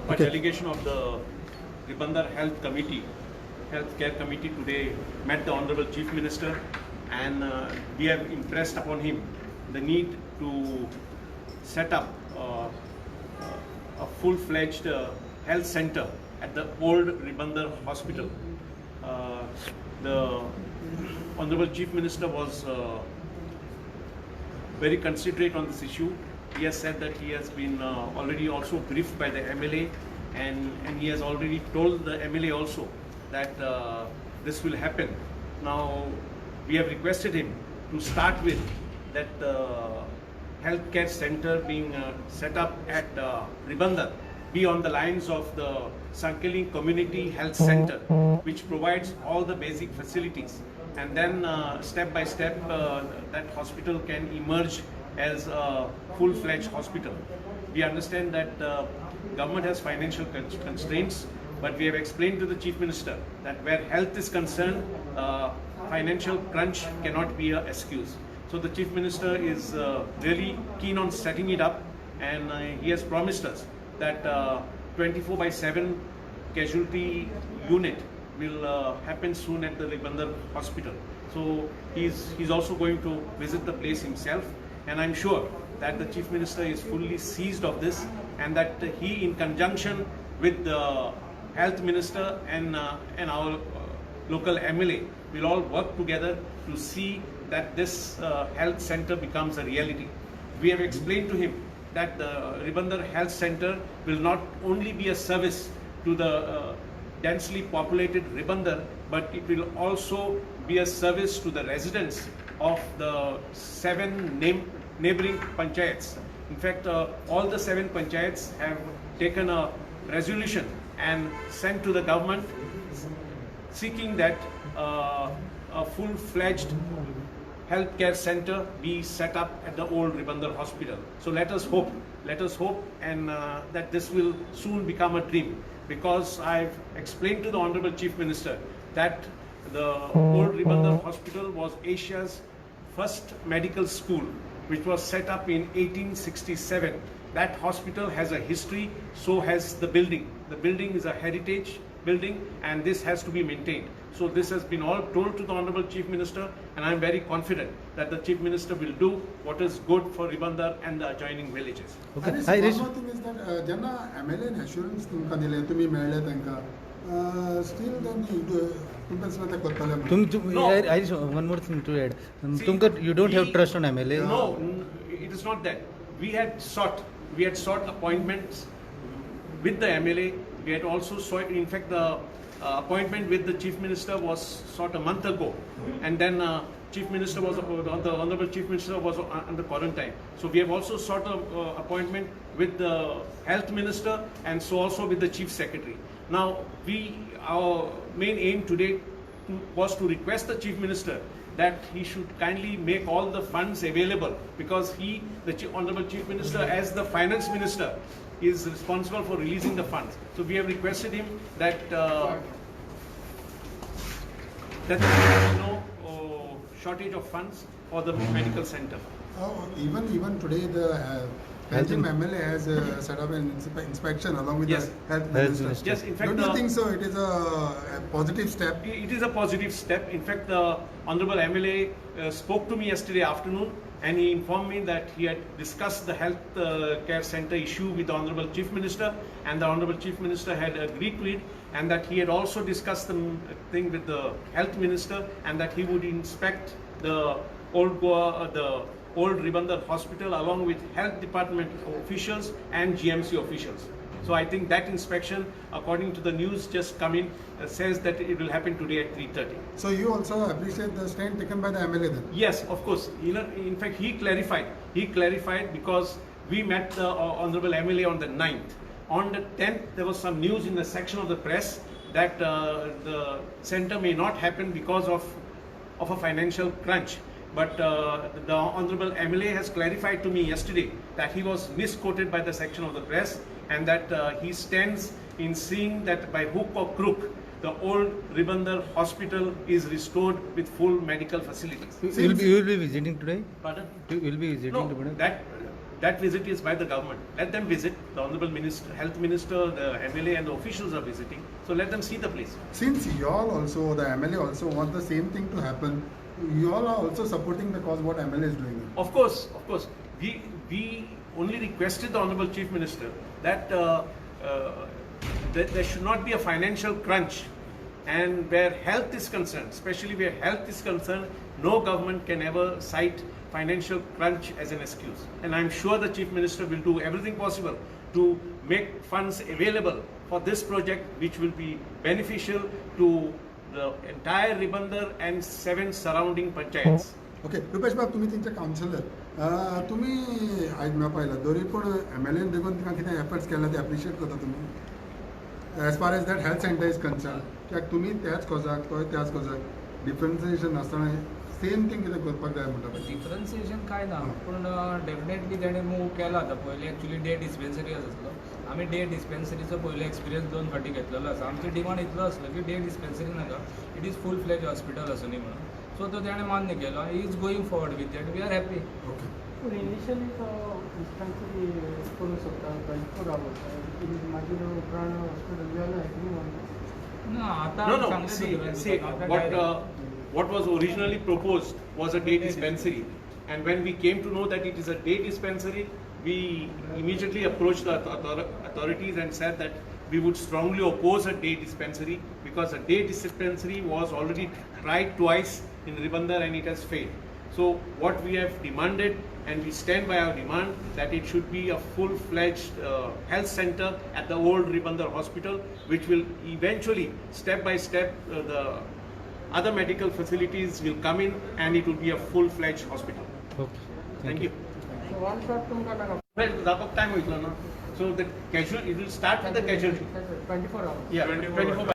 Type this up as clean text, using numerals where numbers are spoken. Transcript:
A delegation of the Ribandar Healthcare Committee today met the Honorable Chief Minister, and we have impressed upon him the need to set up a full-fledged health center at the old Ribandar Hospital. The Honorable Chief Minister was very considerate on this issue. He has said that he has been already also briefed by the MLA, and he has already told the MLA also that this will happen. Now, we have requested him to start with that healthcare center being set up at Ribandar be on the lines of the Sankeling Community Health Center, which provides all the basic facilities. And then step by step, that hospital can emerge as a full-fledged hospital. We understand that government has financial constraints, but we have explained to the Chief Minister that where health is concerned, financial crunch cannot be an excuse. So the Chief Minister is really keen on setting it up, and he has promised us that 24/7 casualty unit will happen soon at the Ribandar Hospital. So he's also going to visit the place himself, and I'm sure that the Chief Minister is fully seized of this, and that he, in conjunction with the Health Minister and our local MLA, will all work together to see that this health center becomes a reality. We have explained to him that the Ribandar Health Center will not only be a service to the densely populated Ribandar, but it will also be a service to the residents of the 7 neighboring panchayats. In fact, all the 7 panchayats have taken a resolution and sent to the government seeking that a full-fledged healthcare center be set up at the old Ribandar Hospital. So let us hope, and that this will soon become a dream, because I've explained to the Honorable Chief Minister that the old Ribandar Hospital was Asia's first medical school, which was set up in 1867. That hospital has a history, so has the building. The building is a heritage building, and this has to be maintained. So this has been all told to the Honorable Chief Minister, and I am very confident that the Chief Minister will do what is good for Ribandar and the adjoining villages. Okay. One more thing is that Jana MLA assurance तुमका दिले तुम्ही मिळले त्यांका still then one more thing to add. You don't have trust on MLA. No, it is not that. We had sought appointments with the MLA. We had also sought, in fact, the appointment with the Chief Minister was sought a month ago, and then the Honorable Chief Minister was under quarantine. So we have also sought an appointment with the Health Minister, and so also with the Chief Secretary. Now, our main aim today was to request the Chief Minister that he should kindly make all the funds available, because the Honorable Chief Minister, as the Finance Minister, is responsible for releasing the funds. So we have requested him that that there is no shortage of funds for the medical center. Even today the Belgium MLA has set up an inspection along with Yes. the Health Minister. Yes, in fact, Don't you think so? It is a positive step. It is a positive step. In fact, the Honorable MLA spoke to me yesterday afternoon, and he informed me that he had discussed the health care center issue with the Honorable Chief Minister, and the Honorable Chief Minister had agreed to it, and that he had also discussed the thing with the Health Minister, and that he would inspect the old Ribandar Hospital along with Health Department officials and GMC officials. So I think that inspection, according to the news just come in, says that it will happen today at 3:30. So you also appreciate the stand taken by the MLA then? Yes, of course. In fact, he clarified because we met the Honorable MLA on the 9th. On the 10th, there was some news in the section of the press that the center may not happen because of a financial crunch. But the Honorable MLA has clarified to me yesterday that he was misquoted by the section of the press, and that he stands in seeing that by hook or crook, the old Ribandar Hospital is restored with full medical facilities. You will be visiting today? Pardon? You will be visiting No, today? that visit is by the government. Let them visit. The Honorable Minister, Health Minister, the MLA and the officials are visiting. So let them see the place. Since you all also, the MLA also want the same thing to happen, you all are also supporting the cause what MLA is doing. Of course. We only requested the Honorable Chief Minister that, that there should not be a financial crunch, and where health is concerned, especially where health is concerned, no government can ever cite financial crunch as an excuse. And I'm sure the Chief Minister will do everything possible to make funds available for this project, which will be beneficial to the entire Ribandar and 7 surrounding panchayats. Okay Rupesh बाब तुम्ही तेंचे councillor तुम्ही आयज म्या पळयला तरी पूण MLAन देखून तिका कितें एफर्ट्स केला ते एप्रिशिएट करता तुम्ही as far as that health centre is concern कित्याक तुमी त्याच कॉजाक तोय त्याच कॉजाक डिफरन्सिएशन नासतना सेम थिंग कितें करपाक जाय म्हणटा डिफरन्सिएशन काय ना पूण डेफिनेटली तेणें मूव केला आतां पयलीं एक्चुली डे डिस्पेन्सरी आसलो आमी डे डिस्पेन्सरीचो पयलो एक्सपिरियन्स 2 फावटी घेतलेलो आसा आमचो डिमांड इतलो आसलो की डे डिस्पेन्सरी नाका it is full fledged hospital आसूं न्ही म्हणून सो तो तेणें मान्य केलो ही is going forward with that we are happy okay पूण इनिशियली तो डिस्पेन्सरी करूं शकता 24 आवर्स मागीर उपरांत हॉस्पिटल जालें तुमी म्हणटा ना आतां No, सांगलें see, what was originally proposed was a day dispensary, and when we came to know that it is a day dispensary, we immediately approached the authorities and said that we would strongly oppose a day dispensary, because a day dispensary was already tried twice in Ribandar and it has failed. So what we have demanded, and we stand by our demand, that it should be a full-fledged health center at the old Ribandar hospital, which will eventually, step by step, the other medical facilities will come in and it will be a full-fledged hospital. Okay. Thank you. So one shot तुमकां नाका Well, जावपाक time वयतलो न्हू. So the casual, it will start with the casualty. 24 hours Yeah, 24 by